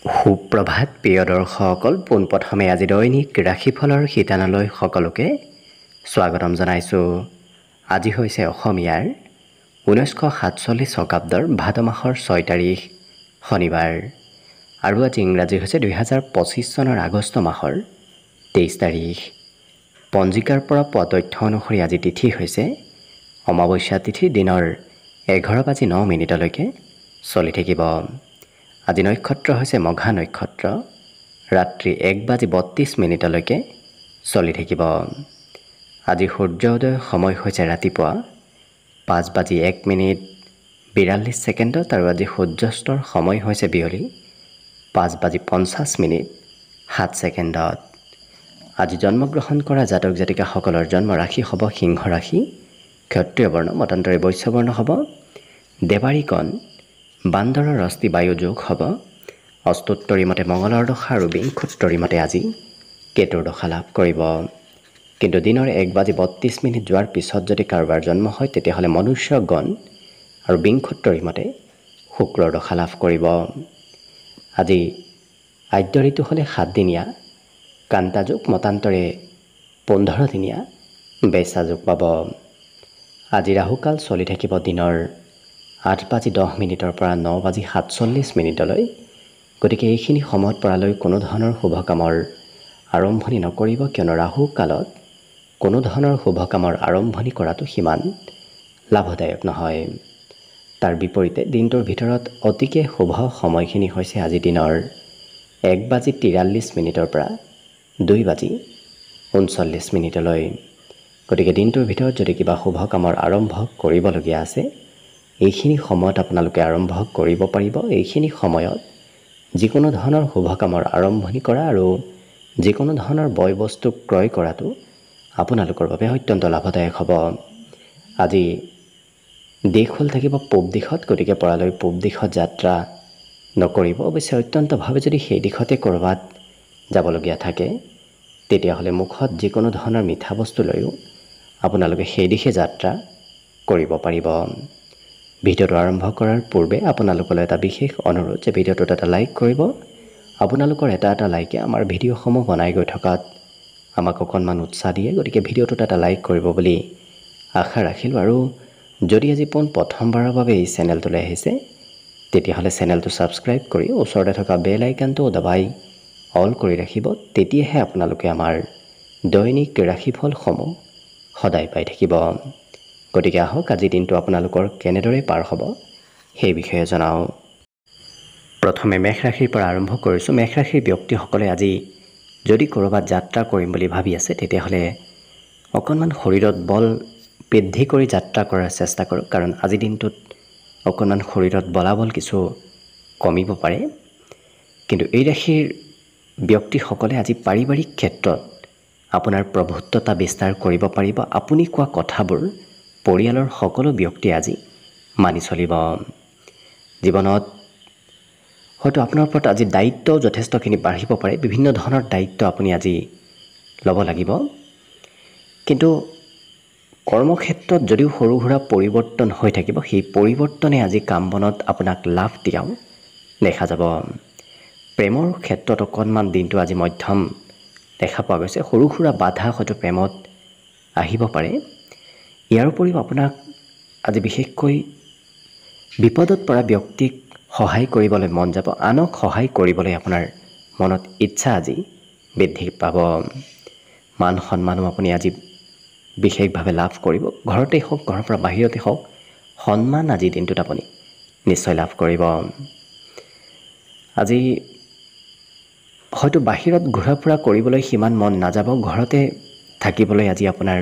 সুপ্ৰভাত প্ৰিয় দৰ্শকসকল, পোনপ্ৰথমে আজি দৈনিক ৰাশিফলৰ শিতানলৈ সকলোকে স্বাগতম জনাইছোঁ। আজি হৈছে অসমীয়াৰ 1947 শকাব্দৰ ভাদ মাহৰ 6 তাৰিখ শনিবাৰ আৰু আজি ইংৰাজী হৈছে 2025 চনৰ আগষ্ট মাহৰ 23 তাৰিখ। পঞ্জিকাৰ পৰা পোৱা তথ্য অনুসৰি আজি তিথি হৈছে অমাৱস্যা তিথি, দিনৰ 11:09 চলি থাকিব। আজি নক্ষত্ৰ হৈছে মঘা নক্ষত্ৰ, ৰাত্ৰি 1:32 চলি থাকিব। আজি সূৰ্যোদয় সময় হৈছে ৰাতিপুৱা 5:01 আৰু আজি সূৰ্যাস্তৰ সময় হৈছে বিয়লি 5:50 আজি জন্মগ্ৰহণ কৰা জাতক জাতিকাসকলৰ জন্ম ৰাশি হ'ব সিংহ ৰাশি, ক্ষত্ৰিয় বৰ্ণ, মতান্তৰে বৈশ্য বৰ্ণ হ'ব, দেৱাৰীকণ বান্দৰৰ ৰস্তি বায়ু যোগ হ'ব, অস্তোত্তৰী মতে মঙলৰ দশা আৰু বিংশোত্তৰী মতে আজি কেতুৰ দশা লাভ কৰিব। কিন্তু দিনৰ 1:32 যোৱাৰ পিছত যদি কাৰোবাৰ জন্ম হয় তেতিয়াহ'লে মনুষ্যগণ আৰু বিংশোত্তৰী মতে শুক্লৰ দশা লাভ কৰিব। আজি আদ্য ঋতু হ'লে 7 দিনীয়া, কান্তা যুগ, মতান্তৰে 15 দিনীয়া বেচা যুগ পাব। আজি ৰাহুকাল চলি থাকিব দিনৰ 8:10 পৰা 9:47। গতিকে এইখিনি সময়ত পৰালৈ কোনো ধৰণৰ শুভ কামৰ আৰম্ভণি নকৰিব, কিয়নো ৰাহু কালত কোনো ধৰণৰ শুভ কামৰ আৰম্ভণি কৰাটো সিমান লাভদায়ক নহয়। তাৰ বিপৰীতে দিনটোৰ ভিতৰত অতিকে শুভ সময়খিনি হৈছে আজি দিনৰ 1:43 পৰা 2:39। গতিকে দিনটোৰ ভিতৰত যদি কিবা শুভ কামৰ আৰম্ভ কৰিবলগীয়া আছে এইখিনি সময়ত আপোনালোকে আৰম্ভ কৰিব পাৰিব। এইখিনি সময়ত যিকোনো ধৰণৰ শুভ কামৰ আৰম্ভণি কৰা আৰু যিকোনো ধৰণৰ বয় বস্তু ক্ৰয় কৰাটো আপোনালোকৰ বাবে অত্যন্ত লাভদায়ক হ'ব। আজি দিশ হ'ল থাকিব পূব দিশত, গতিকে পৰালৈ পূব দিশত যাত্ৰা নকৰিব। অৱশ্যে অত্যন্তভাৱে যদি সেই দিশতে ক'ৰবাত যাবলগীয়া থাকে তেতিয়াহ'লে মুখত যিকোনো ধৰণৰ মিঠা বস্তু লৈও আপোনালোকে সেই দিশে যাত্ৰা কৰিব পাৰিব। ভিডিঅ'টো আৰম্ভ কৰাৰ পূৰ্বে আপোনালোকলৈ এটা বিশেষ অনুৰোধ যে ভিডিঅ'টোত এটা লাইক কৰিব। আপোনালোকৰ এটা লাইকে আমাৰ ভিডিঅ'সমূহ বনাই গৈ থকাত আমাক অকণমান উৎসাহ দিয়ে, গতিকে ভিডিঅ'টোত এটা লাইক কৰিব বুলি আশা ৰাখিলোঁ। আৰু যদি আজি প্ৰথমবাৰৰ বাবে এই চেনেলটোলৈ আহিছে তেতিয়াহ'লে চেনেলটো ছাবস্ক্ৰাইব কৰি ওচৰতে থকা বেল আইকনটো দবাই অল কৰি ৰাখিব, তেতিয়াহে আপোনালোকে আমাৰ দৈনিক ৰাশিফলসমূহ সদায় পাই থাকিব। গতিকে আহক আজি দিনটো আপোনালোকৰ কেনেদৰে পাৰ হ'ব সেই বিষয়ে জনাওঁ। প্ৰথমে মেষ ৰাশিৰ পৰা আৰম্ভ কৰিছোঁ। মেষ ৰাশিৰ ব্যক্তিসকলে আজি যদি ক'ৰবাত যাত্ৰা কৰিম বুলি ভাবি আছে তেতিয়াহ'লে অকণমান শৰীৰত বল বৃদ্ধি কৰি যাত্ৰা কৰাৰ চেষ্টা কৰক, কাৰণ আজিৰ দিনটোত অকণমান শৰীৰত বলাবল কিছু কমিব পাৰে। কিন্তু এই ৰাশিৰ ব্যক্তিসকলে আজি পাৰিবাৰিক ক্ষেত্ৰত আপোনাৰ প্ৰভুত্বতা বিস্তাৰ কৰিব পাৰিব। আপুনি কোৱা কথাবোৰ পৰিয়ালৰ সকলো ব্যক্তিয়ে আজি মানি চলিব। জীৱনত হয়তো আপোনাৰ ওপৰত আজি দায়িত্বও যথেষ্টখিনি বাঢ়িব পাৰে। বিভিন্ন ধৰণৰ দায়িত্ব আপুনি আজি ল'ব লাগিব। কিন্তু কৰ্মক্ষেত্ৰত যদিও সৰু সুৰা পৰিৱৰ্তন হৈ থাকিব, সেই পৰিৱৰ্তনে আজি কাম বনত আপোনাক লাভ দিয়াও দেখা যাব। প্ৰেমৰ ক্ষেত্ৰত অকণমান দিনটো আজি মধ্যম দেখা পোৱা গৈছে। সৰু সুৰা বাধা হয়তো প্ৰেমত আহিব পাৰে। ইয়াৰ উপৰিও আপোনাক আজি বিশেষকৈ বিপদত পৰা ব্যক্তিক সহায় কৰিবলৈ মন যাব। আনক সহায় কৰিবলৈ আপোনাৰ মনত ইচ্ছা আজি বৃদ্ধি পাব। মান সন্মানো আপুনি আজি বিশেষভাৱে লাভ কৰিব। ঘৰতেই হওক, ঘৰৰ পৰা বাহিৰতে হওক, সন্মান আজিৰ দিনটোত আপুনি নিশ্চয় লাভ কৰিব। আজি হয়তো বাহিৰত ঘূৰা ফুৰা কৰিবলৈ সিমান মন নাযাব, ঘৰতে থাকিবলৈ আজি আপোনাৰ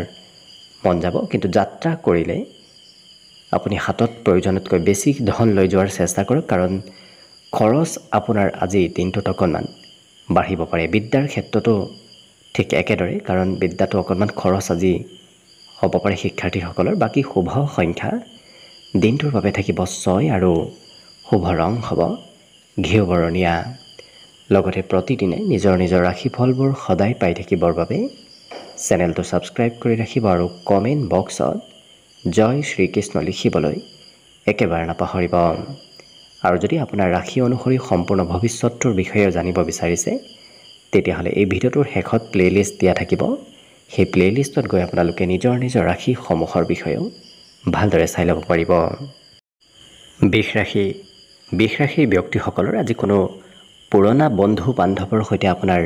মন যাব। কিন্তু যাত্ৰা কৰিলে আপুনি হাতত প্ৰয়োজনতকৈ বেছি ধন লৈ যোৱাৰ চেষ্টা কৰক, কাৰণ খৰচ আপোনাৰ আজি দিনটোত অকণমান বাঢ়িব পাৰে। বিদ্যাৰ ক্ষেত্ৰতো ঠিক একেদৰে, কাৰণ বিদ্যাটো অকণমান খৰচ আজি হ'ব পাৰে শিক্ষাৰ্থীসকলৰ। বাকী শুভ সংখ্যা দিনটোৰ বাবে থাকিব 6 আৰু শুভ ৰং হ'ব ঘিউ বৰণীয়া। লগতে প্ৰতিদিনে নিজৰ নিজৰ ৰাশিফলবোৰ সদায় পাই থাকিবৰ বাবে চেনেলটো ছাবস্ক্ৰাইব কৰি ৰাখিব আৰু কমেণ্ট বক্সত জয় শ্ৰীকৃষ্ণ লিখিবলৈ একেবাৰে নাপাহৰিব। আৰু যদি আপোনাৰ ৰাশি অনুসৰি সম্পূৰ্ণ ভৱিষ্যতটোৰ বিষয়ে জানিব বিচাৰিছে তেতিয়াহ'লে এই ভিডিঅ'টোৰ শেষত প্লেলিষ্ট দিয়া থাকিব। সেই প্লেলিষ্টত গৈ আপোনালোকে নিজৰ নিজৰ ৰাশিসমূহৰ বিষয়েও ভালদৰে চাই ল'ব পাৰিব। বৃষ ৰাশিৰ ব্যক্তিসকলৰ আজি কোনো পুৰণা বন্ধু বান্ধৱৰ সৈতে আপোনাৰ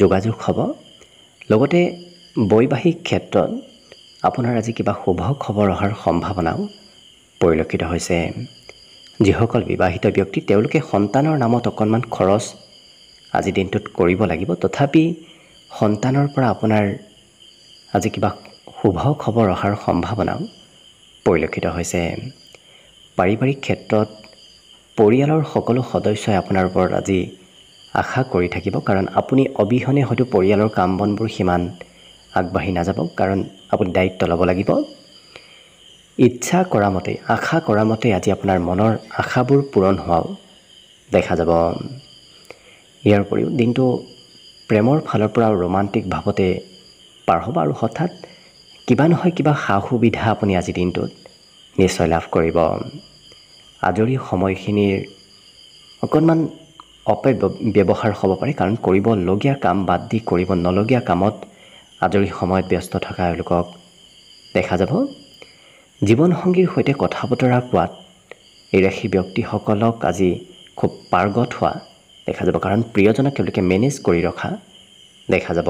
যোগাযোগ হ'ব। লগতে বৈবাহিক ক্ষেত্ৰত আপোনাৰ আজি কিবা শুভ খবৰ অহাৰ সম্ভাৱনাও পৰিলক্ষিত হৈছে। যিসকল বিবাহিত ব্যক্তি তেওঁলোকে সন্তানৰ নামত অকণমান খৰচ আজি দিনটোত কৰিব লাগিব। তথাপি সন্তানৰ পৰা আপোনাৰ আজি কিবা শুভ খবৰ অহাৰ সম্ভাৱনাও পৰিলক্ষিত হৈছে। পাৰিবাৰিক ক্ষেত্ৰত পৰিয়ালৰ সকলো সদস্যই আপোনাৰ ওপৰত আজি আশা কৰি থাকিব, কাৰণ আপুনি অবিহনে হয়তো পৰিয়ালৰ কাম বনবোৰ সিমান আগবাঢ়ি নাযাব, কাৰণ আপুনি দায়িত্ব ল'ব লাগিব। ইচ্ছা কৰা মতে, আশা কৰা মতে আজি আপোনাৰ মনৰ আশাবোৰ পূৰণ হোৱাও দেখা যাব। ইয়াৰ উপৰিও দিনটো প্ৰেমৰ ফালৰ পৰা ৰোমান্টিক ভাৱতে পাৰ হ'ব আৰু হঠাৎ কিবা নহয় কিবা সা সুবিধা আপুনি আজি দিনটোত নিশ্চয় লাভ কৰিব। আজৰি সময়খিনিৰ অকণমান অপব্যৱহাৰ হ'ব পাৰে, কাৰণ কৰিবলগীয়া কাম বাদ দি কৰিব নলগীয়া কামত আজৰি সময়ত ব্যস্ত থকা এওঁলোকক দেখা যাব। জীৱনসংগীৰ সৈতে কথা বতৰা কোৱাত এই ৰাশি ব্যক্তিসকলক আজি খুব পাৰ্গত হোৱা দেখা যাব, কাৰণ প্ৰিয়জনক তেওঁলোকে মেনেজ কৰি ৰখা দেখা যাব।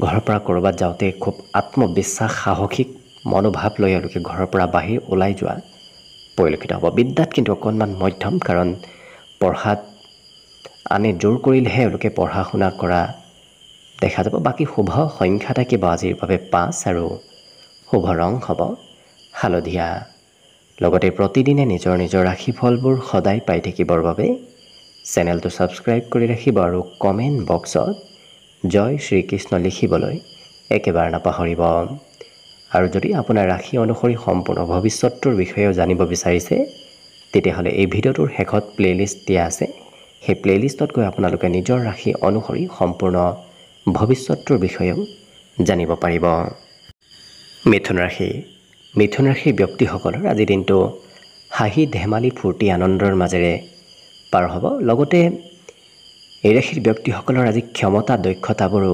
ঘৰৰ পৰা ক'ৰবাত যাওঁতে খুব আত্মবিশ্বাস সাহসিক মনোভাৱ লৈ এওঁলোকে ঘৰৰ পৰা বাহিৰ ওলাই যোৱা পৰিলক্ষিত হ'ব। বিদ্যাত কিন্তু অকণমান মধ্যম, কাৰণ পঢ়াত আনে জোৰ কৰিলেহে এওঁলোকে পঢ়া শুনা কৰা দেখা যাব। বাকী শুভ সংখ্যা থাকিব আজিৰ বাবে 5 আৰু শুভ ৰং হ'ব হালধীয়া। লগতে প্ৰতিদিনে নিজৰ নিজৰ ৰাশিফলবোৰ সদায় পাই থাকিবৰ বাবে চেনেলটো ছাবস্ক্ৰাইব কৰি ৰাখিব আৰু কমেণ্ট বক্সত জয় শ্ৰীকৃষ্ণ লিখিবলৈ একেবাৰে নাপাহৰিব। আৰু যদি আপোনাৰ ৰাশি অনুসৰি সম্পূৰ্ণ ভৱিষ্যতটোৰ বিষয়েও জানিব বিচাৰিছে তেতিয়াহ'লে এই ভিডিঅ'টোৰ শেষত প্লেলিষ্ট দিয়া আছে। সেই প্লেলিষ্টত গৈ আপোনালোকে নিজৰ ৰাশি অনুসৰি সম্পূৰ্ণ ভৱিষ্যতটোৰ বিষয়েও জানিব পাৰিব। মিথুন ৰাশিৰ ব্যক্তিসকলৰ আজি দিনটো হাঁহি ধেমালি ফূৰ্তি আনন্দৰ মাজেৰে পাৰ হ'ব। লগতে এই ৰাশিৰ ব্যক্তিসকলৰ আজি ক্ষমতা দক্ষতাবোৰো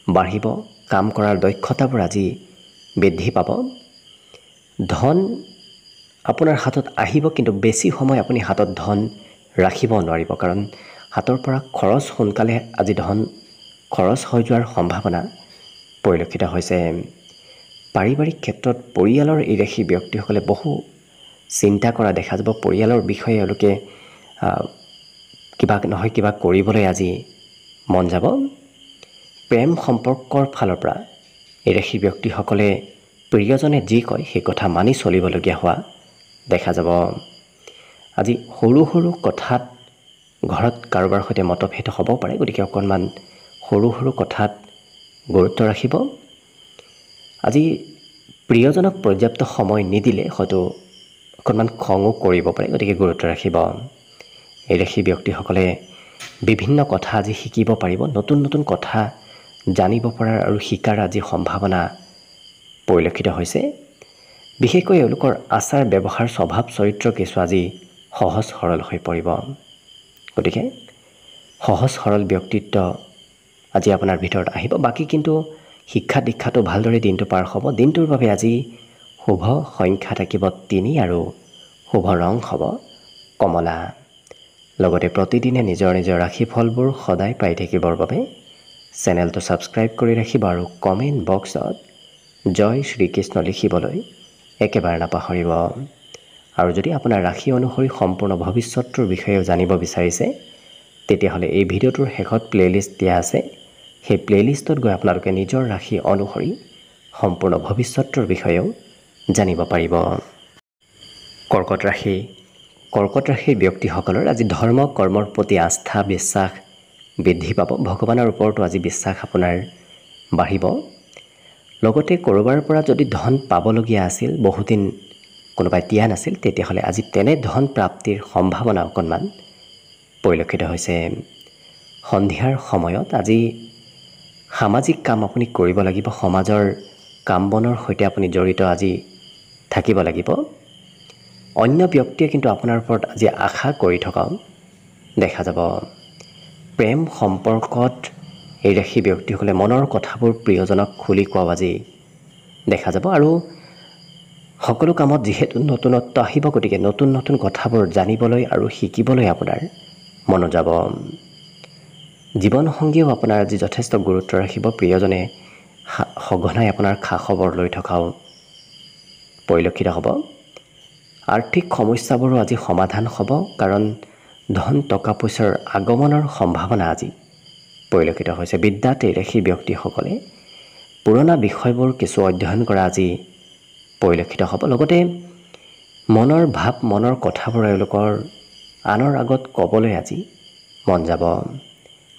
বাঢ়িব, কাম কৰাৰ দক্ষতাবোৰ আজি বৃদ্ধি পাব। ধন আপোনাৰ হাতত আহিব, কিন্তু বেছি সময় আপুনি হাতত ধন ৰাখিব নোৱাৰিব, কাৰণ হাতৰ পৰা খৰচ সোনকালে আজি ধন খৰচ হৈ যোৱাৰ সম্ভাৱনা পৰিলক্ষিত হৈছে। পাৰিবাৰিক ক্ষেত্ৰত পৰিয়ালৰ এই ৰাশি ব্যক্তিসকলে বহু চিন্তা কৰা দেখা যাব। পৰিয়ালৰ বিষয়ে এওঁলোকে কিবা নহয় কিবা কৰিবলৈ আজি মন যাব। প্ৰেম সম্পৰ্কৰ ফালৰ পৰা এই ৰাশি ব্যক্তিসকলে প্ৰিয়জনে যি কয় সেই কথা মানি চলিবলগীয়া হোৱা দেখা যাব। আজি সৰু সৰু কথাত ঘৰত কাৰোবাৰ সৈতে মতভেদ হ'ব পাৰে, গতিকে অকণমান সৰু সৰু কথাত গুৰুত্ব ৰাখিব। আজি প্ৰিয়জনক পৰ্যাপ্ত সময় নিদিলে হয়তো অকণমান খঙো কৰিব পাৰে, গতিকে গুৰুত্ব ৰাখিব। এই ৰাশি ব্যক্তিসকলে বিভিন্ন কথা আজি শিকিব পাৰিব, নতুন নতুন কথা জানিব পৰাৰ আৰু শিকাৰ আজি সম্ভাৱনা পৰিলক্ষিত হৈছে। বিশেষকৈ এওঁলোকৰ আচাৰ ব্যৱহাৰ স্বভাৱ চৰিত্ৰ কিছু আজি সহজ সৰল হৈ পৰিব। গতিকে সহজ সৰল ব্যক্তিত্ব আজি আপোনাৰ ভিতৰত আহিব। বাকী কিন্তু শিক্ষা দীক্ষাটো ভালদৰে দিনটো পাৰ হ'ব। দিনটোৰ বাবে আজি শুভ সংখ্যা থাকিব 3 আৰু শুভ ৰং হ'ব কমলা। লগতে প্ৰতিদিনে নিজৰ নিজৰ ৰাশিফলবোৰ সদায় পাই থাকিবৰ বাবে চেনেলটো ছাবস্ক্ৰাইব কৰি ৰাখিব আৰু কমেণ্ট বক্সত জয় শ্ৰীকৃষ্ণ লিখিবলৈ একেবাৰে নাপাহৰিব। আৰু যদি আপোনাৰ ৰাশি অনুসৰি সম্পূৰ্ণ ভৱিষ্যতটোৰ বিষয়েও জানিব বিচাৰিছে তেতিয়াহ'লে এই ভিডিঅ'টোৰ শেষত প্লেলিষ্ট দিয়া আছে। সেই প্লেলিষ্টত গৈ আপোনালোকে নিজৰ ৰাশি অনুসৰি সম্পূৰ্ণ ভৱিষ্যতটোৰ বিষয়েও জানিব পাৰিব। কৰ্কট ৰাশিৰ ব্যক্তিসকলৰ আজি ধৰ্ম কৰ্মৰ প্ৰতি আস্থা বিশ্বাস বৃদ্ধি পাব। ভগৱানৰ ওপৰতো আজি বিশ্বাস আপোনাৰ বাঢ়িব। লগতে ক'ৰবাৰ পৰা যদি ধন পাবলগীয়া আছিল, বহুদিন কোনোবাই দিয়া নাছিল, তেতিয়াহ'লে আজি তেনে ধন প্ৰাপ্তিৰ সম্ভাৱনা অকণমান পৰিলক্ষিত হৈছে। সন্ধিয়াৰ সময়ত আজি সামাজিক কাম আপুনি কৰিব লাগিব। সমাজৰ কাম বনৰ সৈতে আপুনি জড়িত আজি থাকিব লাগিব। অন্য ব্যক্তিয়ে কিন্তু আপোনাৰ ওপৰত আজি আশা কৰি থকাও দেখা যাব। প্ৰেম সম্পৰ্কত এই ৰাশি ব্যক্তিসকলে মনৰ কথাবোৰ প্ৰিয়জনক খুলি কোৱাও আজি দেখা যাব। আৰু সকলো কামত যিহেতু নতুনত্ব আহিব, গতিকে নতুন নতুন কথাবোৰ জানিবলৈ আৰু শিকিবলৈ আপোনাৰ মন যাব। জীৱনসংগীয়েও আপোনাৰ আজি যথেষ্ট গুৰুত্ব ৰাখিব। প্ৰিয়জনে সঘনাই আপোনাৰ খা খবৰ লৈ থকাও পৰিলক্ষিত হ'ব। আৰ্থিক সমস্যাবোৰো আজি সমাধান হ'ব, কাৰণ ধন টকা পইচাৰ আগমনৰ সম্ভাৱনা আজি পৰিলক্ষিত হৈছে। বিদ্যাত এই ৰাশি ব্যক্তিসকলে পুৰণা বিষয়বোৰ কিছু অধ্যয়ন কৰা আজি পৰিলক্ষিত হ'ব। লগতে মনৰ ভাৱ, মনৰ কথাবোৰ এওঁলোকৰ আনৰ আগত ক'বলৈ আজি মন যাব।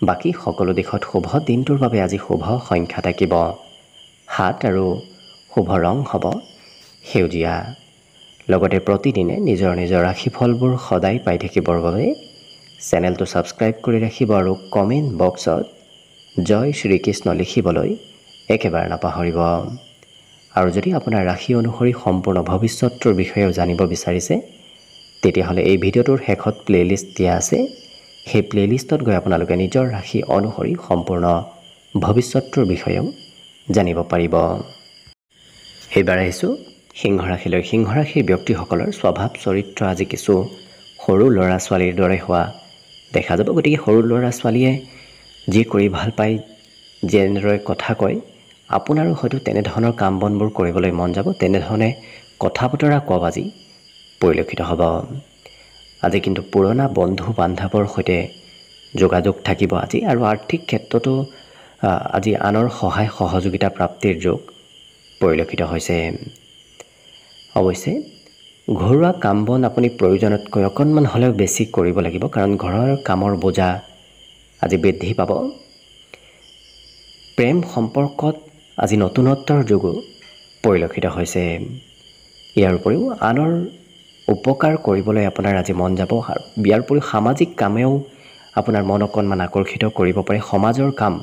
বাকী সকলো দিশত শুভ। দিনটোৰ বাবে আজি শুভ সংখ্যা থাকিব 7 আৰু শুভ ৰং হ'ব সেউজীয়া। লগতে প্ৰতিদিনে নিজৰ নিজৰ ৰাশিফলবোৰ সদায় পাই থাকিবৰ বাবে চেনেলটো ছাবস্ক্ৰাইব কৰি ৰাখিব আৰু কমেণ্ট বক্সত জয় শ্ৰীকৃষ্ণ লিখিবলৈ একেবাৰে নাপাহৰিব। আৰু যদি আপোনাৰ ৰাশি অনুসৰি সম্পূৰ্ণ ভৱিষ্যতৰ বিষয়েও জানিব বিচাৰিছে, তেতিয়াহ'লে এই ভিডিঅ'টোৰ শেষত প্লে'লিষ্ট দিয়া আছে। সেই প্লে'লিষ্টত গৈ আপোনালোকে নিজৰ ৰাশি অনুসৰি সম্পূৰ্ণ ভৱিষ্যতৰ বিষয়েও জানিব পাৰিব। এইবাৰ আহিছোঁ সিংহ ৰাশিলৈ। সিংহ ৰাশিৰ ব্যক্তিসকলৰ স্বভাৱ চৰিত্ৰ আজি কিছু সৰু ল'ৰা ছোৱালীৰ দৰে হোৱা দেখা যাব। গতিকে সৰু ল'ৰা ছোৱালীয়ে যি কৰি ভাল পায়, যেনেদৰে কথা কয়, আপোনাৰো হয়তো তেনেধৰণৰ কাম বনবোৰ কৰিবলৈ মন যাব। তেনেধৰণে কথা বতৰা কোৱা আজি পৰিলক্ষিত হ'ব। আজি কিন্তু পুৰণা বন্ধু বান্ধৱৰ সৈতে যোগাযোগ থাকিব আজি। আৰু আৰ্থিক ক্ষেত্ৰতো আজি আনৰ সহায় সহযোগিতা প্ৰাপ্তিৰ যোগ পৰিলক্ষিত হৈছে। অৱশ্যে ঘৰুৱা কাম বন আপুনি প্ৰয়োজনতকৈ অকণমান হ'লেও বেছি কৰিব লাগিব, কাৰণ ঘৰৰ কামৰ বোজা আজি বৃদ্ধি পাব। প্ৰেম সম্পৰ্কত আজি নতুনত্বৰ যোগো পৰিলক্ষিত হৈছে। ইয়াৰ উপৰিও আনৰ উপকাৰ কৰিবলৈ আপোনাৰ আজি মন যাব। আৰু ইয়াৰ উপৰিও সামাজিক কামেও আপোনাৰ মন অকণমান আকৰ্ষিত কৰিব পাৰে। সমাজৰ কাম,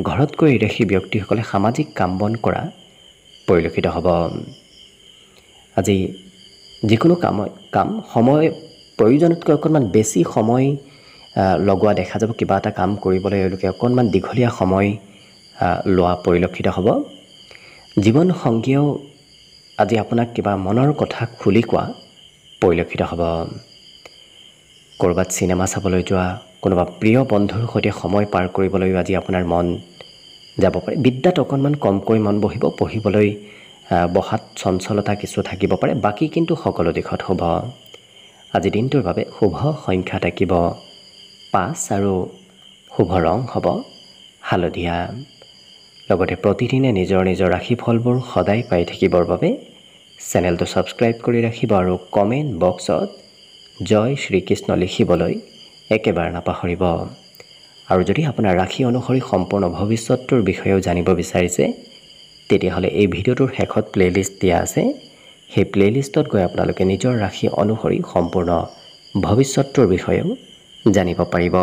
ঘৰতকৈ এই ৰাশি ব্যক্তিসকলে সামাজিক কাম বন কৰা পৰিলক্ষিত হ'ব। আজি যিকোনো কাম সময় প্ৰয়োজনতকৈ অকণমান বেছি সময় লগোৱা দেখা যাব। কিবা এটা কাম কৰিবলৈ এওঁলোকে অকণমান দীঘলীয়া সময় লোৱা পৰিলক্ষিত হ'ব। জীৱনসংগীয়েও আজি আপোনাক কিবা মনৰ কথা খুলি কোৱা পৰিলক্ষিত হ'ব। ক'ৰবাত চিনেমা চাবলৈ যোৱা, কোনোবা প্ৰিয় বন্ধুৰ সৈতে সময় পাৰ কৰিবলৈও আজি আপোনাৰ মন যাব পাৰে। বিদ্যাত অকণমান কমকৈ মন বহিব, পঢ়িবলৈ বহাত চঞ্চলতা কিছু থাকিব পাৰে। বাকী কিন্তু সকলো দিশত শুভ। আজি দিনটোৰ বাবে শুভ সংখ্যা থাকিব 5 আৰু শুভ ৰং হ'ব হালধীয়া। লগতে প্ৰতিদিনে নিজৰ নিজৰ ৰাশিফলবোৰ সদায় পাই থাকিবৰ বাবে চেনেলটো ছাবস্ক্ৰাইব কৰি ৰাখিব আৰু কমেণ্ট বক্সত জয় শ্ৰীকৃষ্ণ লিখিবলৈ একেবাৰে নাপাহৰিব। আৰু যদি আপোনাৰ ৰাশি অনুসৰি সম্পূৰ্ণ ভৱিষ্যতৰ বিষয়েও জানিব বিচাৰিছে, তেতিয়াহ'লে এই ভিডিঅ'টোৰ শেষত প্লে'লিষ্ট দিয়া আছে। সেই প্লে'লিষ্টত গৈ আপোনালোকে নিজৰ ৰাশি অনুসৰি সম্পূৰ্ণ ভৱিষ্যতৰ বিষয়েও জানিব পাৰিব।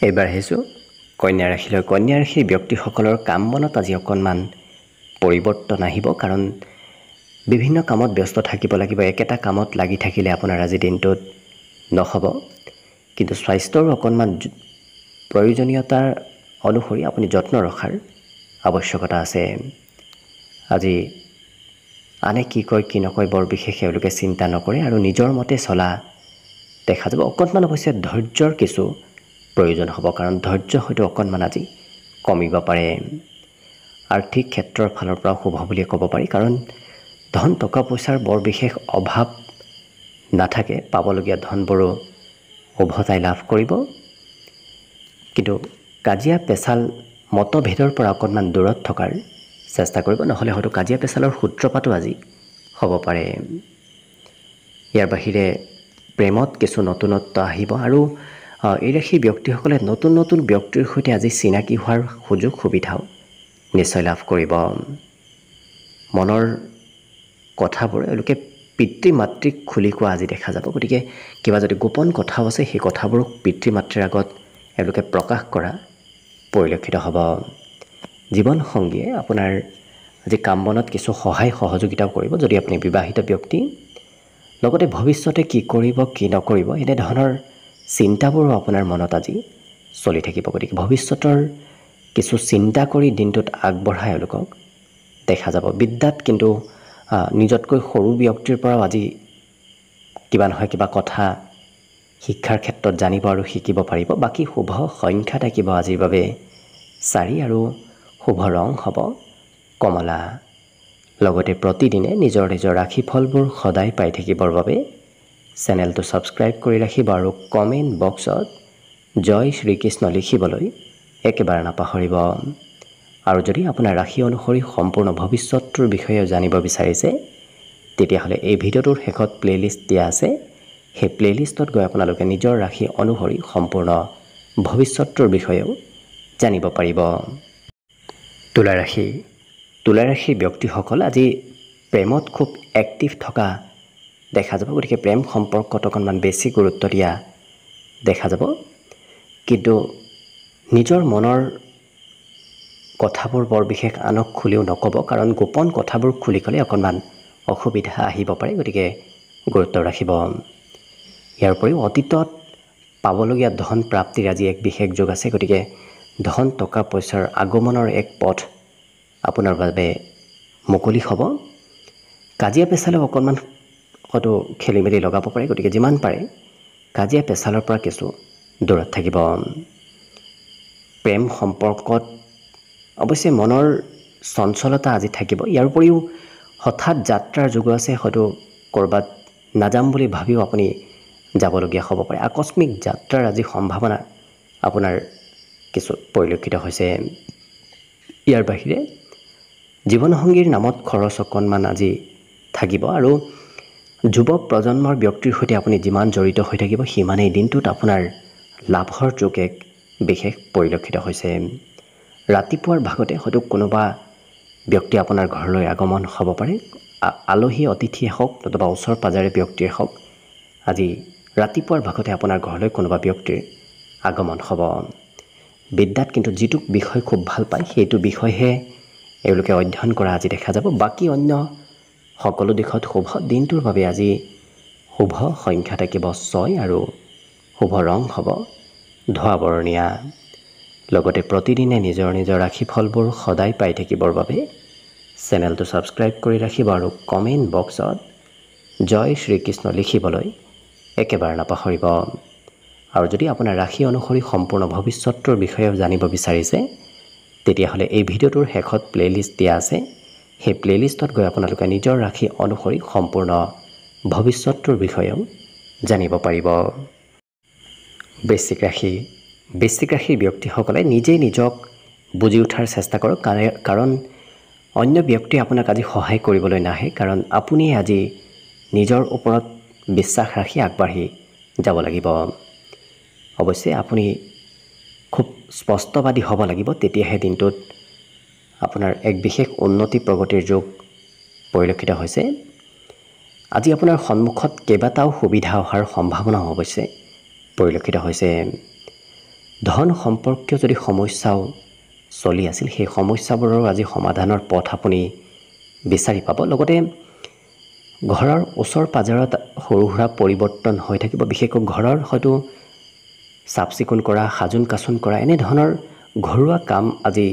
এইবাৰ আহিছোঁ কন্যা ৰাশিলৈ। কন্যা ৰাশিৰ ব্যক্তিসকলৰ কাম বনত আজি অকণমান পৰিৱৰ্তন আহিব, কাৰণ বিভিন্ন কামত ব্যস্ত থাকিব লাগিব। একেটা কামত লাগি থাকিলে আপোনাৰ আজি দিনটোত নহ'ব। কিন্তু স্বাস্থ্যৰো অকণমান প্ৰয়োজনীয়তাৰ অনুসৰি আপুনি যত্ন ৰখাৰ আৱশ্যকতা আছে। আজি আনে কি কয় কি নকয় বৰ বিশেষ এওঁলোকে চিন্তা নকৰে আৰু নিজৰ মতে চলা দেখা যাব। অকণমান অৱশ্যে ধৈৰ্যৰ কিছু প্ৰয়োজন হ'ব, কাৰণ ধৈৰ্য হয়তো অকণমান আজি কমিব পাৰে। আৰ্থিক ক্ষেত্ৰৰ ফালৰ পৰা শুভ বুলিয়ে ক'ব পাৰি, কাৰণ ধন টকা পইচাৰ বৰ বিশেষ অভাৱ নাথাকে। পাবলগীয়া ধনবোৰো উভতাই লাভ কৰিব। কিন্তু কাজিয়া পেচাল মতভেদৰ পৰা অকণমান দূৰত থকাৰ চেষ্টা কৰিব, নহ'লে হয়তো কাজিয়া পেচালৰ সূত্ৰপাতো আজি হ'ব পাৰে। ইয়াৰ বাহিৰে প্ৰেমত কিছু নতুনত্ব আহিব আৰু এই ৰাশি ব্যক্তিসকলে নতুন নতুন ব্যক্তিৰ সৈতে আজি চিনাকি হোৱাৰ সুযোগ সুবিধাও নিশ্চয় লাভ কৰিব। মনৰ কথাবোৰ এওঁলোকে পিতৃ মাতৃক খুলি কোৱা আজি দেখা যাব। গতিকে কিবা যদি গোপন কথাও আছে, সেই কথাবোৰক পিতৃ মাতৃৰ আগত এওঁলোকে প্ৰকাশ কৰা পৰিলক্ষিত হ'ব। জীৱনসংগীয়ে আপোনাৰ আজি কাম বনত কিছু সহায় সহযোগিতাও কৰিব। যদি আপুনি বিবাহিত ব্যক্তি, লগতে ভৱিষ্যতে কি কৰিব কি নকৰিব এনেধৰণৰ চিন্তাবোৰো আপোনাৰ মনত আজি চলি থাকিব। গতিকে ভৱিষ্যতৰ কিছু চিন্তা কৰি দিনটোত আগবঢ়াই এওঁলোকক দেখা যাব। বিদ্যাত কিন্তু নিজতকৈ সৰু ব্যক্তিৰ পৰাও আজি কিবা নহয় কিবা কথা শিক্ষাৰ ক্ষেত্ৰত জানিব আৰু শিকিব পাৰিব। বাকী শুভ সংখ্যা থাকিব আজিৰ বাবে 4 আৰু শুভ ৰং হ'ব কমলা। লগতে প্ৰতিদিনে নিজৰ নিজৰ ৰাশিফলবোৰ সদায় পাই থাকিবৰ বাবে চেনেলটো ছাবস্ক্ৰাইব কৰি ৰাখিব আৰু কমেণ্ট বক্সত জয় শ্ৰীকৃষ্ণ লিখিবলৈ একেবাৰে নাপাহৰিব। আৰু যদি আপোনাৰ ৰাশি অনুসৰি সম্পূৰ্ণ ভৱিষ্যতটোৰ বিষয়ে জানিব বিচাৰিছে তেতিয়াহ'লে এই ভিডিঅ'টোৰ শেষত প্লেলিষ্ট দিয়া আছে। সেই প্লেলিষ্টত গৈ আপোনালোকে নিজৰ ৰাশি অনুসৰি সম্পূৰ্ণ ভৱিষ্যতটোৰ বিষয়েও জানিব পাৰিব। তুলা ৰাশি। তুলা ৰাশিৰ ব্যক্তিসকল আজি প্ৰেমত খুব এক্টিভ থকা দেখা যাব। গতিকে প্ৰেম সম্পৰ্কত অকণমান বেছি গুৰুত্ব দিয়া দেখা যাব। কিন্তু নিজৰ মনৰ কথাবোৰ বৰ বিশেষ আনক খুলিও নক'ব, কাৰণ গোপন কথাবোৰ খুলি ক'লে অকণমান অসুবিধা আহিব পাৰে। গতিকে গুৰুত্ব ৰাখিব। ইয়াৰ উপৰিও অতীতত পাবলগীয়া ধন প্ৰাপ্তিৰ আজি এক বিশেষ যোগ আছে। গতিকে ধন টকা পইচাৰ আগমনৰ এক পথ আপোনাৰ বাবে মুকলি হ'ব। কাজিয়া পেচালেও অকণমান হয়তো খেলি মেলি লগাব পাৰে। গতিকে যিমান পাৰে কাজিয়া পেচালৰ পৰা কিছু দূৰত থাকিব। প্ৰেম সম্পৰ্কত অৱশ্যে মনৰ চঞ্চলতা আজি থাকিব। ইয়াৰ উপৰিও হঠাৎ যাত্ৰাৰ যোগ আছে। হয়তো ক'ৰবাত নাযাম বুলি ভাবিও আপুনি যাবলগীয়া হ'ব পাৰে। আকস্মিক যাত্ৰাৰ আজি সম্ভাৱনা আপোনাৰ কিছু পৰিলক্ষিত হৈছে। ইয়াৰ বাহিৰে জীৱনসংগীৰ নামত খৰচ অকণমান আজি থাকিব। আৰু যুৱ প্ৰজন্মৰ ব্যক্তিৰ সৈতে আপুনি যিমান জড়িত হৈ থাকিব সিমানেই দিনটোত আপোনাৰ লাভৰ যোগ এক বিশেষ পৰিলক্ষিত হৈছে। ৰাতিপুৱাৰ ভাগতে হয়তো কোনোবা ব্যক্তি আপোনাৰ ঘৰলৈ আগমন হ'ব পাৰে। আলহী অতিথিয়ে হওক নতুবা ওচৰ পাজৰে ব্যক্তিয়ে হওক, আজি ৰাতিপুৱাৰ ভাগতে আপোনাৰ ঘৰলৈ কোনোবা ব্যক্তিৰ আগমন হ'ব। বিদ্যাত কিন্তু যিটো বিষয় খুব ভাল পায় সেইটো বিষয়হে এওঁলোকে অধ্যয়ন কৰা আজি দেখা যাব। বাকী অন্য সকলো দিশত শুভ। দিনটোৰ বাবে আজি শুভ সংখ্যা থাকিব 6 আৰু শুভ ৰং হ'ব ধোঁৱা বৰণীয়া। লগতে প্ৰতিদিনে নিজৰ নিজৰ ৰাশিফলবোৰ সদায় পাই থাকিবৰ বাবে চেনেলটো ছাবস্ক্ৰাইব কৰি ৰাখিব আৰু কমেণ্ট বক্সত জয় শ্ৰীকৃষ্ণ লিখিবলৈ একেবাৰে নাপাহৰিব। আৰু যদি আপোনাৰ ৰাশি অনুসৰি সম্পূৰ্ণ ভৱিষ্যতটোৰ বিষয়েও জানিব বিচাৰিছে তেতিয়াহ'লে এই ভিডিঅ'টোৰ শেষত প্লেলিষ্ট দিয়া আছে। সেই প্লেলিষ্টত গৈ আপোনালোকে নিজৰ ৰাশি অনুসৰি সম্পূৰ্ণ ভৱিষ্যতটোৰ বিষয়েও জানিব পাৰিব। বৃশ্চিক ৰাশি। বৃশ্চিক ৰাশিৰ ব্যক্তিসকলে নিজেই নিজক বুজি উঠাৰ চেষ্টা কৰক, কাৰণ অন্য ব্যক্তিয়ে আপোনাক আজি সহায় কৰিবলৈ নাহে। কাৰণ আপুনি আজি নিজৰ ওপৰত বিশ্বাস ৰাখি আগবাঢ়ি যাব লাগিব। অৱশ্যে আপুনি খুব স্পষ্টবাদী হ'ব লাগিব, তেতিয়াহে দিনটোত আপোনাৰ এক বিশেষ উন্নতি প্ৰগতিৰ যোগ পৰিলক্ষিত হৈছে। আজি আপোনাৰ সন্মুখত কেইবাটাও সুবিধা অহাৰ সম্ভাৱনাও অৱশ্যে পৰিলক্ষিত হৈছে। ধন সম্পৰ্কীয় যদি সমস্যাও চলি আছিল সেই সমস্যাবোৰৰ আজি সমাধানৰ পথ আপুনি বিচাৰি পাব। লগতে ঘৰৰ ওচৰ পাজৰত সৰু সুৰা পৰিৱৰ্তন হৈ থাকিব। বিশেষকৈ ঘৰৰ হয়তো চাফ চিকুণ কৰা, সাজোন কাচোন কৰা এনেধৰণৰ ঘৰুৱা কাম আজি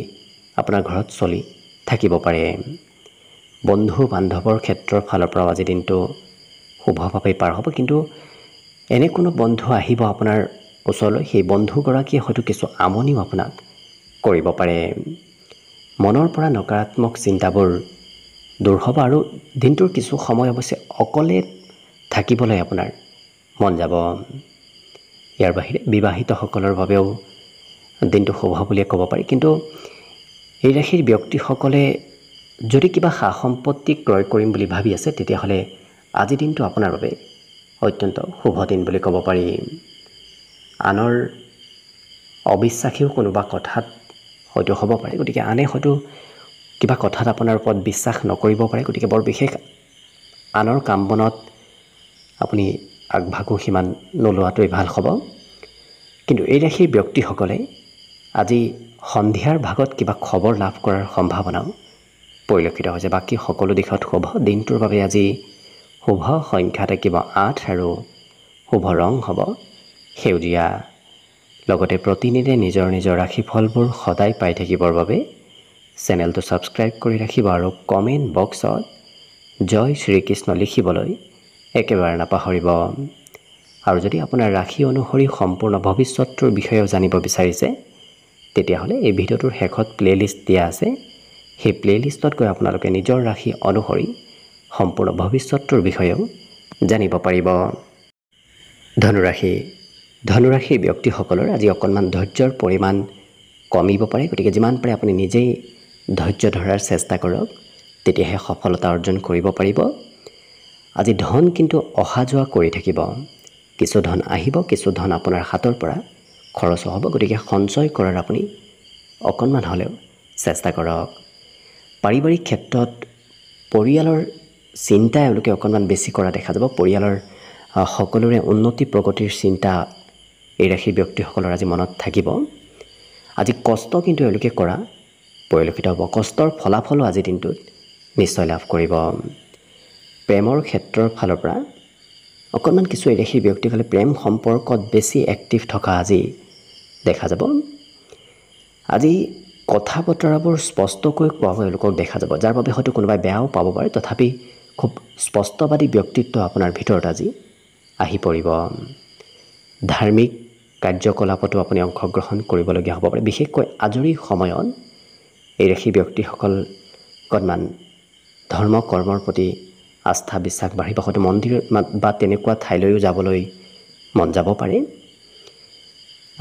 আপোনাৰ ঘৰত চলি থাকিব পাৰে। বন্ধু বান্ধৱৰ ক্ষেত্ৰৰ ফালৰ পৰাও আজি দিনটো শুভভাৱে পাৰ হ'ব। কিন্তু এনে কোনো বন্ধু আহিব আপোনাৰ ওচৰলৈ, সেই বন্ধুগৰাকীয়ে হয়তো কিছু আমনিও আপোনাক কৰিব পাৰে। মনৰ পৰা নকাৰাত্মক চিন্তাবোৰ দূৰ হ'ব আৰু দিনটোৰ কিছু সময় অৱশ্যে অকলে থাকিবলৈ আপোনাৰ মন যাব। ইয়াৰ বাহিৰে বিবাহিতসকলৰ বাবেও দিনটো শুভ বুলিয়ে ক'ব পাৰি। কিন্তু এই ৰাশিৰ ব্যক্তিসকলে যদি কিবা সা সম্পত্তি ক্ৰয় কৰিম বুলি ভাবি আছে তেতিয়াহ'লে আজি দিনটো আপোনাৰ বাবে অত্যন্ত শুভ দিন বুলি ক'ব পাৰি। আনৰ অবিশ্বাসীও কোনোবা কথাত হয়তো হ'ব পাৰে। গতিকে আনে হয়তো কিবা কথাত আপোনাৰ ওপৰত বিশ্বাস নকৰিব পাৰে। গতিকে বৰ বিশেষ আনৰ কাম বনত আপুনি আগভাগো সিমান নোলোৱাটোৱেই ভাল হ'ব। কিন্তু এই ৰাশিৰ ব্যক্তিসকলে আজি সন্ধিয়াৰ ভাগত কিবা খবৰ লাভ কৰাৰ সম্ভাৱনাও পৰিলক্ষিত হৈছে। বাকী সকলো দিশত শুভ। দিনটোৰ বাবে আজি শুভ সংখ্যা থাকিব 8 আৰু শুভ ৰং হ'ব সেউজীয়া। লগতে প্ৰতিদিনে নিজৰ নিজৰ ৰাশিফলবোৰ সদায় পাই থাকিবৰ বাবে চেনেলটো ছাবস্ক্ৰাইব কৰি ৰাখিব আৰু কমেণ্ট বক্সত জয় শ্ৰীকৃষ্ণ লিখিবলৈ একেবাৰে নাপাহৰিব। আৰু যদি আপোনাৰ ৰাশি অনুসৰি সম্পূৰ্ণ ভৱিষ্যতটোৰ বিষয়েও জানিব বিচাৰিছে তেতিয়াহ'লে এই ভিডিঅ'টোৰ শেষত প্লেলিষ্ট দিয়া আছে। সেই প্লেলিষ্টত গৈ আপোনালোকে নিজৰ ৰাশি অনুসৰি সম্পূৰ্ণ ভৱিষ্যতটোৰ বিষয়েও জানিব পাৰিব। ধনুৰাশিৰ ব্যক্তিসকলৰ আজি অকণমান ধৈৰ্যৰ পৰিমাণ কমিব পাৰে, গতিকে যিমান পাৰে আপুনি নিজেই ধৈৰ্য ধৰাৰ চেষ্টা কৰক, তেতিয়াহে সফলতা অৰ্জন কৰিব পাৰিব। আজি ধন কিন্তু অহা যোৱা কৰি থাকিব, কিছু ধন আহিব, কিছু ধন আপোনাৰ হাতৰ পৰা খৰচ হ'ব, গতিকে সঞ্চয় কৰাৰ আপুনি অকণমান হ'লেও চেষ্টা কৰক। পাৰিবাৰিক ক্ষেত্ৰত পৰিয়ালৰ চিন্তা এওঁলোকে অকণমান বেছি কৰা দেখা যাব। পৰিয়ালৰ সকলোৰে উন্নতি প্ৰগতিৰ চিন্তা এই ৰাশিৰ ব্যক্তিসকলৰ আজি মনত থাকিব। আজি কষ্ট কিন্তু এওঁলোকে কৰা পৰিলক্ষিত হ'ব, কষ্টৰ ফলাফলো আজিৰ দিনটোত নিশ্চয় লাভ কৰিব। প্ৰেমৰ ক্ষেত্ৰৰ ফালৰ পৰা অকণমান কিছু এই ৰাশিৰ ব্যক্তিসকলে প্ৰেম সম্পৰ্কত বেছি এক্টিভ থকা আজি দেখা যাব। আজি কথা বতৰাবোৰ স্পষ্টকৈ কোৱা এওঁলোকক দেখা যাব, যাৰ বাবে হয়তো কোনোবাই বেয়াও পাব পাৰে, তথাপি খুব স্পষ্টবাদী ব্যক্তিত্ব আপোনাৰ ভিতৰত আজি আহি পৰিব। ধাৰ্মিক কাৰ্যকলাপতো আপুনি অংশগ্ৰহণ কৰিবলগীয়া হ'ব পাৰে, বিশেষকৈ আজৰি সময়ত এই ৰাশি ব্যক্তিসকল অকণমান ধৰ্ম কৰ্মৰ প্ৰতি আস্থা বিশ্বাস বাঢ়িব, হয়তো মন্দিৰ বা তেনেকুৱা ঠাইলৈও যাবলৈ মন যাব পাৰে।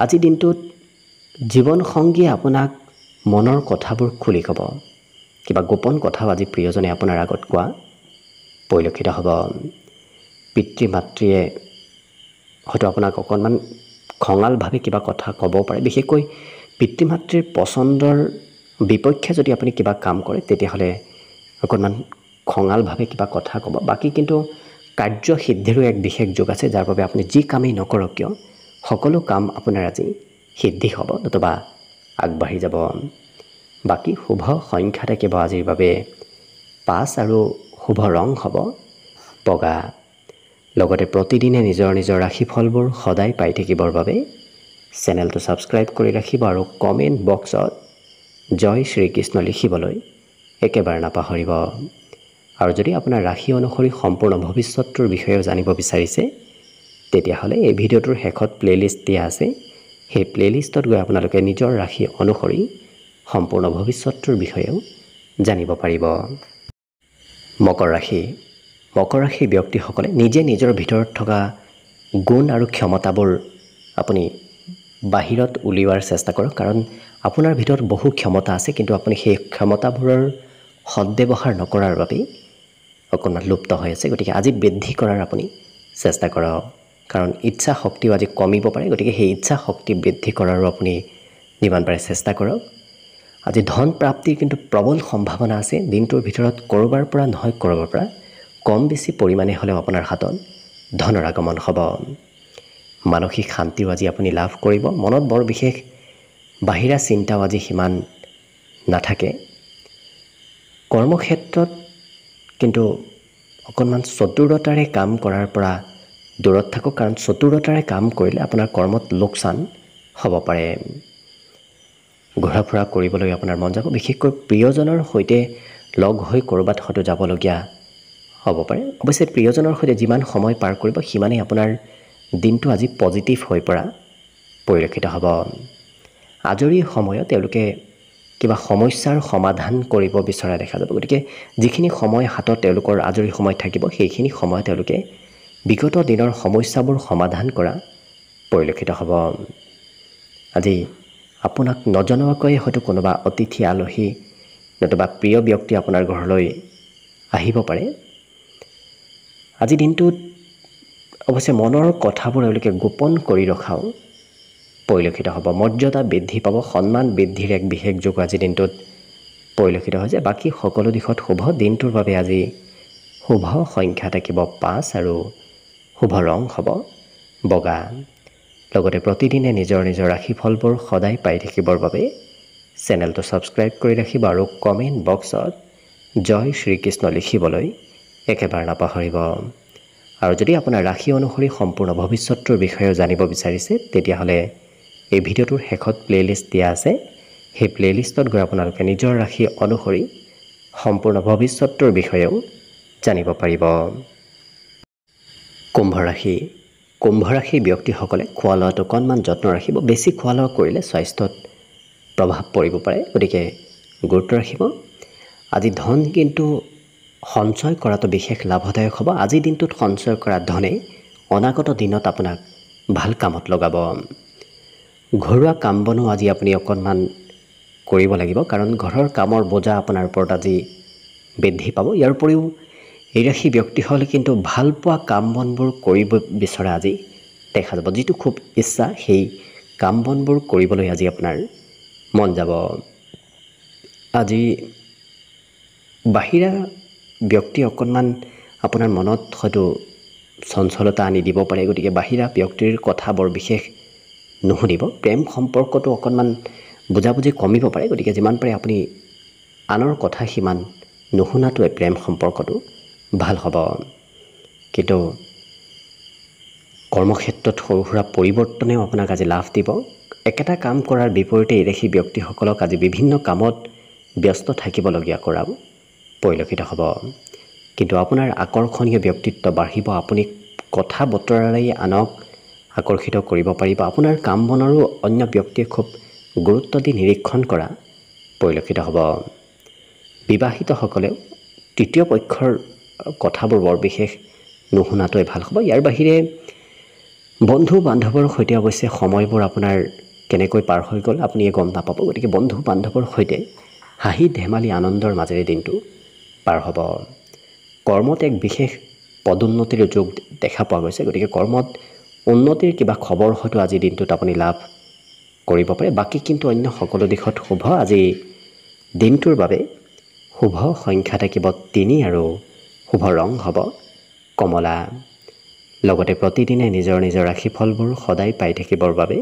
আজিৰ দিনটোত জীৱনসংগীয়ে আপোনাক মনৰ কথাবোৰ খুলি ক'ব, কিবা গোপন কথাও আজি প্ৰিয়জনে আপোনাৰ আগত কোৱা পৰিলক্ষিত হ'ব। পিতৃ মাতৃয়ে হয়তো আপোনাক অকণমান খঙালভাৱে কিবা কথা ক'ব পাৰে, বিশেষকৈ পিতৃ মাতৃৰ পচন্দৰ বিপক্ষে যদি আপুনি কিবা কাম কৰে তেতিয়াহ'লে অকণমান খঙালভাৱে কিবা কথা ক'ব। বাকী কিন্তু কাৰ্যসিদ্ধিৰো এক বিশেষ যোগ আছে, যাৰ বাবে আপুনি যি কামেই নকৰক কিয় সকলো কাম আপোনাৰ আজি সিদ্ধি হ'ব, নতুবা আগবাঢ়ি যাব। বাকী শুভ সংখ্যা থাকিব আজিৰ বাবে 5 আৰু শুভ ৰং হ'ব বগা। লগতে প্ৰতিদিনে নিজৰ নিজৰ ৰাশিফলবোৰ সদায় পাই থাকিবৰ বাবে চেনেলটো ছাবস্ক্ৰাইব কৰি ৰাখিব আৰু কমেণ্ট বক্সত জয় শ্ৰীকৃষ্ণ লিখিবলৈ একেবাৰে নাপাহৰিব। আৰু যদি আপোনাৰ ৰাশি অনুসৰি সম্পূৰ্ণ ভৱিষ্যতটোৰ বিষয়েও জানিব বিচাৰিছে তেতিয়াহ'লে এই ভিডিঅ'টোৰ শেষত প্লেলিষ্ট দিয়া আছে। সেই প্লেলিষ্টত গৈ আপোনালোকে নিজৰ ৰাশি অনুসৰি সম্পূৰ্ণ ভৱিষ্যতটোৰ বিষয়েও জানিব পাৰিব। মকৰ ৰাশিৰ ব্যক্তিসকলে নিজে নিজৰ ভিতৰত থকা গুণ আৰু ক্ষমতাবোৰ আপুনি বাহিৰত উলিওৱাৰ চেষ্টা কৰক, কাৰণ আপোনাৰ ভিতৰত বহু ক্ষমতা আছে, কিন্তু আপুনি সেই ক্ষমতাবোৰৰ সদ্ব্যৱহাৰ নকৰাৰ বাবেই অকণমান লুপ্ত হৈ আছে। গতিকে আজি বৃদ্ধি কৰাৰ আপুনি চেষ্টা কৰক, কাৰণ ইচ্ছা শক্তিও আজি কমিব পাৰে, গতিকে সেই ইচ্ছা শক্তি বৃদ্ধি কৰাৰো আপুনি যিমান পাৰে চেষ্টা কৰক। আজি ধন প্ৰাপ্তিৰ কিন্তু প্ৰবল সম্ভাৱনা আছে। দিনটোৰ ভিতৰত ক'ৰবাৰ পৰা নহয় ক'ৰবাৰ পৰা কম বেছি পৰিমাণে হ'লেও আপোনাৰ হাতত ধনৰ আগমন হ'ব। মানসিক শান্তিও আজি আপুনি লাভ কৰিব, মনত বৰ বিশেষ বাহিৰা চিন্তাও আজি সিমান নাথাকে। কৰ্মক্ষেত্ৰত কিন্তু অকণমান চতুৰতাৰে কাম কৰাৰ পৰা দূৰত থাকক, কাৰণ চতুৰতাৰে কাম কৰিলে আপোনাৰ কৰ্মত লোকচান হ'ব পাৰে। ঘূৰা ফুৰা কৰিবলৈ আপোনাৰ মন যাব, বিশেষকৈ প্ৰিয়জনৰ সৈতে লগ হৈ ক'ৰবাত হয়তো যাবলগীয়া হ'ব পাৰে। অৱশ্যে প্ৰিয়জনৰ সৈতে যিমান সময় পাৰ কৰিব সিমানেই আপোনাৰ দিনটো আজি পজিটিভ হৈ পৰা পৰিলক্ষিত হ'ব। আজৰি সময়ত তেওঁলোকে কিবা সমস্যাৰ সমাধান কৰিব বিচৰা দেখা যাব, গতিকে যিখিনি সময় হাতত তেওঁলোকৰ আজৰি সময় থাকিব সেইখিনি সময় তেওঁলোকে বিগত দিনৰ সমস্যাবোৰ সমাধান কৰা পৰিলক্ষিত হ'ব। আজি আপোনাক নজনোৱাকৈ হয়তো কোনোবা অতিথি আলহী নতুবা প্ৰিয় ব্যক্তি আপোনাৰ ঘৰলৈ আহিব পাৰে। আজি দিনটোত অৱশ্যে মনৰ কথাবোৰ এওঁলোকে গোপন কৰি ৰখাও পৰিলক্ষিত হ'ব। মৰ্যাদা বৃদ্ধি পাব, সন্মান বৃদ্ধিৰ এক বিশেষ যোগ আজিৰ দিনটোত পৰিলক্ষিত হৈছে। বাকী সকলো দিশত শুভ। দিনটোৰ বাবে আজি শুভ সংখ্যা থাকিব 5 আৰু শুভ ৰং হ'ব বগা। লগতে প্ৰতিদিনে নিজৰ নিজৰ ৰাশিফলবোৰ সদায় পাই থাকিবৰ বাবে চেনেলটো ছাবস্ক্ৰাইব কৰি ৰাখিব আৰু কমেণ্ট বক্সত জয় শ্ৰীকৃষ্ণ লিখিবলৈ একেবাৰে নাপাহৰিব। আৰু যদি আপোনাৰ ৰাশি অনুসৰি সম্পূৰ্ণ ভৱিষ্যতৰ বিষয়েও জানিব বিচাৰিছে তেতিয়াহ'লে এই ভিডিঅ'টোৰ শেষত প্লে'লিষ্ট দিয়া আছে। সেই প্লে'লিষ্টত গৈ আপোনালোকে নিজৰ ৰাশি অনুসৰি সম্পূৰ্ণ ভৱিষ্যতৰ বিষয়েও জানিব পাৰিব। কুম্ভ ৰাশি। কুম্ভ ৰাশিৰ ব্যক্তিসকলে খোৱা লোৱাত অকণমান যত্ন ৰাখিব। বেছি খোৱা লোৱা কৰিলে স্বাস্থ্যত প্ৰভাৱ পৰিব পাৰে, গতিকে গুৰুত্ব ৰাখিব। আজি ধন কিন্তু সঞ্চয় কৰাটো বিশেষ লাভদায়ক হ'ব। আজিৰ দিনটোত সঞ্চয় কৰা ধনে অনাগত দিনত আপোনাক ভাল কামত লগাব। ঘৰুৱা কাম বনো আজি আপুনি অকণমান কৰিব লাগিব, কাৰণ ঘৰৰ কামৰ বোজা আপোনাৰ ওপৰত আজি বৃদ্ধি পাব। ইয়াৰ উপৰিও এই ৰাশি ব্যক্তিসকলে কিন্তু ভাল পোৱা কাম বনবোৰ কৰিব বিচৰা আজি দেখা যাব। যিটো খুব ইচ্ছা সেই কাম বনবোৰ কৰিবলৈ আজি আপোনাৰ মন যাব। আজি বাহিৰা ব্যক্তি অকণমান আপোনাৰ মনত হয়তো চঞ্চলতা আনি দিব পাৰে, গতিকে বাহিৰা ব্যক্তিৰ কথা বৰ বিশেষ নুশুনিব। প্ৰেম সম্পৰ্কটো অকণমান বুজাবুজি কমিব পাৰে, গতিকে যিমান পাৰে আপুনি আনৰ কথা সিমান নুশুনাটোৱে প্ৰেম সম্পৰ্কটো ভাল হ'ব। কিন্তু কৰ্মক্ষেত্ৰত সৰু সুৰা পৰিৱৰ্তনেও আপোনাক আজি লাভ দিব। একেটা কাম কৰাৰ বিপৰীতে এই ৰাশি ব্যক্তিসকলক আজি বিভিন্ন কামত ব্যস্ত থাকিবলগীয়া কৰাও পৰিলক্ষিত হ'ব। কিন্তু আপোনাৰ আকৰ্ষণীয় ব্যক্তিত্ব বাঢ়িব। আপুনি কথা বতৰাৰে আনক আকৰ্ষিত কৰিব পাৰিব। আপোনাৰ কাম বনৰো অন্য ব্যক্তিয়ে খুব গুৰুত্ব দি নিৰীক্ষণ কৰা পৰিলক্ষিত হ'ব। বিবাহিতসকলেও তৃতীয় পক্ষৰ কথাবোৰ বৰ বিশেষ নুশুনাটোৱে ভাল হ'ব। ইয়াৰ বাহিৰে বন্ধু বান্ধৱৰ সৈতে অৱশ্যে সময়বোৰ আপোনাৰ কেনেকৈ পাৰ হৈ গ'ল আপুনিয়ে গম নাপাব। গতিকে বন্ধু বান্ধৱৰ সৈতে হাঁহি ধেমালি আনন্দৰ মাজেৰে দিনটো পাৰ হ'ব। কৰ্মত এক বিশেষ পদোন্নতিৰ যোগ দেখা পোৱা গৈছে, গতিকে কৰ্মত উন্নতিৰ কিবা খবৰ হয়তো আজিৰ দিনটোত আপুনি লাভ কৰিব পাৰে। বাকী কিন্তু অন্য সকলো দিশত শুভ। আজি দিনটোৰ বাবে শুভ সংখ্যা থাকিব 3 আৰু শুভ ৰং হ'ব কমলা। লগতে প্ৰতিদিনে নিজৰ নিজৰ ৰাশিফলবোৰ সদায় পাই থাকিবৰ বাবে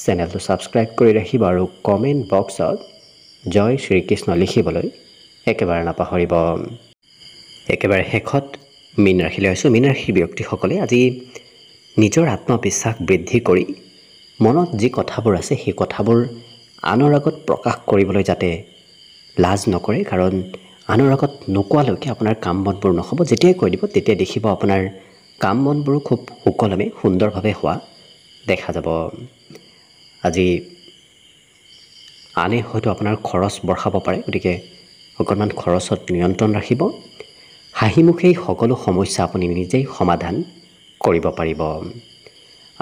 চেনেলটো ছাবস্ক্ৰাইব কৰি ৰাখিব আৰু কমেণ্ট বক্সত জয় শ্ৰীকৃষ্ণ লিখিবলৈ একেবাৰে নাপাহৰিব। একেবাৰে শেষত মীন ৰাশিলৈ আহিছোঁ। মীন ৰাশিৰ ব্যক্তিসকলে আজি নিজৰ আত্মবিশ্বাস বৃদ্ধি কৰি মনত যি কথাবোৰ আছে সেই কথাবোৰ আনৰ আগত প্ৰকাশ কৰিবলৈ যাতে লাজ নকৰে, কাৰণ আনৰ আগত নোকোৱালৈকে আপোনাৰ কাম বনবোৰ নহ'ব। যেতিয়াই কৈ দিব তেতিয়া দেখিব আপোনাৰ কাম বনবোৰো খুব সুকলমে সুন্দৰভাৱে হোৱা দেখা যাব। আজি আনে হয়তো আপোনাৰ খৰচ বঢ়াব পাৰে, গতিকে অকণমান খৰচত নিয়ন্ত্ৰণ ৰাখিব। হাঁহিমুখেই সকলো সমস্যা আপুনি নিজেই সমাধান কৰিব পাৰিব।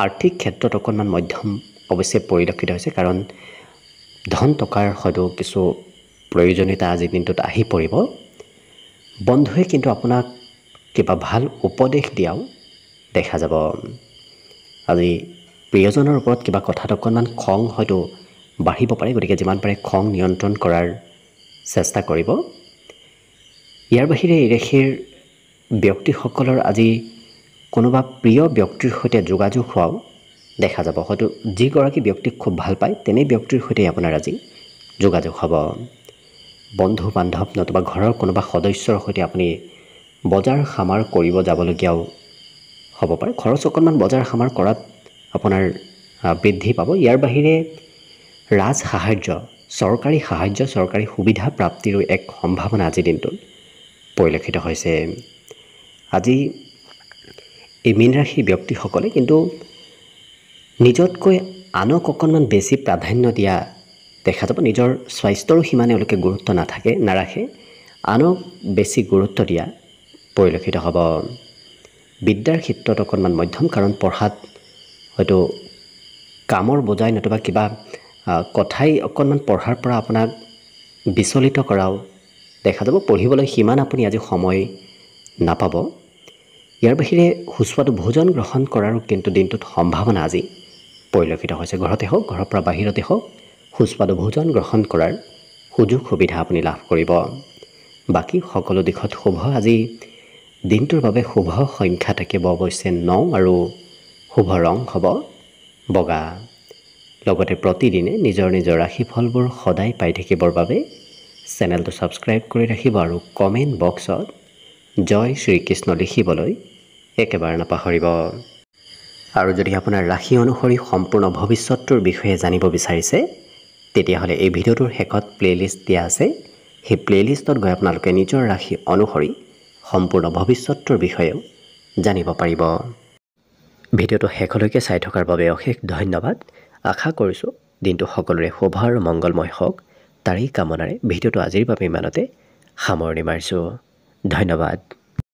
আৰ্থিক ক্ষেত্ৰত অকণমান মধ্যম অৱশ্যে পৰিলক্ষিত হৈছে, কাৰণ ধন টকাৰ হয়তো কিছু প্ৰয়োজনীয়তা আজিৰ দিনটোত আহি পৰিব। বন্ধুৱে কিন্তু আপোনাক কিবা ভাল উপদেশ দিয়াও দেখা যাব। আজি প্ৰিয়জনৰ ওপৰত কিবা কথাত অকণমান খং হয়তো বাঢ়িব পাৰে, গতিকে যিমান পাৰে খং নিয়ন্ত্ৰণ কৰাৰ চেষ্টা কৰিব। ইয়াৰ বাহিৰে এই ৰাশিৰ ব্যক্তিসকলৰ আজি কোনোবা প্ৰিয় ব্যক্তিৰ সৈতে যোগাযোগ হোৱাও দেখা যাব। হয়তো যিগৰাকী ব্যক্তিক খুব ভাল পায় তেনে ব্যক্তিৰ সৈতে আপোনাৰ আজি যোগাযোগ হ'ব। বন্ধু বান্ধৱ নতুবা ঘৰৰ কোনোবা সদস্যৰ সৈতে আপুনি বজাৰ সমাৰ কৰিব যাবলগীয়াও হ'ব পাৰে। খৰচ অকণমান বজাৰ সমাৰ কৰাত আপোনাৰ বৃদ্ধি পাব। ইয়াৰ বাহিৰে ৰাজ সাহাৰ্য, চৰকাৰী সাহাৰ্য, চৰকাৰী সুবিধা প্ৰাপ্তিৰো এক সম্ভাৱনা আজিৰ দিনটোত পৰিলক্ষিত হৈছে। আজি এই মীন ৰাশিৰ ব্যক্তিসকলে কিন্তু নিজতকৈ আনক অকণমান বেছি প্ৰাধান্য দিয়া দেখা যাব। নিজৰ স্বাস্থ্যৰো সিমান এওঁলোকে গুৰুত্ব নাৰাখে, আনক বেছি গুৰুত্ব দিয়া পৰিলক্ষিত হ'ব। বিদ্যাৰ ক্ষেত্ৰত অকণমান মধ্যম, কাৰণ পঢ়াত হয়তো কামৰ বোজাই নতুবা কিবা কথাই অকণমান পঢ়াৰ পৰা আপোনাক বিচলিত কৰাও দেখা যাব। পঢ়িবলৈ সিমান আপুনি আজি সময় নাপাব। ইয়াৰ বাহিৰে সুস্বাদু ভোজন গ্ৰহণ কৰাৰো কিন্তু দিনটোত সম্ভাৱনা আজি পৰিলক্ষিত হৈছে। ঘৰতে হওক, ঘৰৰ পৰা বাহিৰতে হওক, সুস্বাদু ভোজন গ্ৰহণ কৰাৰ সুযোগ সুবিধা আপুনি লাভ কৰিব। বাকী সকলো দিশত শুভ। আজি দিনটোৰ বাবে শুভ সংখ্যা থাকিব অৱশ্যে 9 আৰু শুভ ৰং হ'ব বগা। লগতে প্ৰতিদিনে নিজৰ নিজৰ ৰাশিফলবোৰ সদায় পাই থাকিবৰ বাবে চেনেলটো ছাবস্ক্ৰাইব কৰি ৰাখিব আৰু কমেণ্ট বক্সত জয় শ্ৰীকৃষ্ণ লিখিবলৈ একেবাৰে নাপাহৰিব। আৰু যদি আপোনাৰ ৰাশি অনুসৰি সম্পূৰ্ণ ভৱিষ্যতটোৰ বিষয়ে জানিব বিচাৰিছে তেতিয়াহ'লে এই ভিডিঅ'টোৰ শেষত প্লে'লিষ্ট দিয়া আছে। সেই প্লে'লিষ্টত গৈ আপোনালোকে নিজৰ ৰাশি অনুসৰি সম্পূৰ্ণ ভৱিষ্যতটোৰ বিষয়েও জানিব পাৰিব। ভিডিঅ'টো শেষলৈকে চাই থকাৰ বাবে অশেষ ধন্যবাদ। আশা কৰিছোঁ দিনটো সকলোৰে শুভ আৰু মংগলময় হওক, তাৰেই কামনাৰে ভিডিঅ'টো আজিৰ বাবে ইমানতে সামৰণি মাৰিছোঁ। ধন্যবাদ।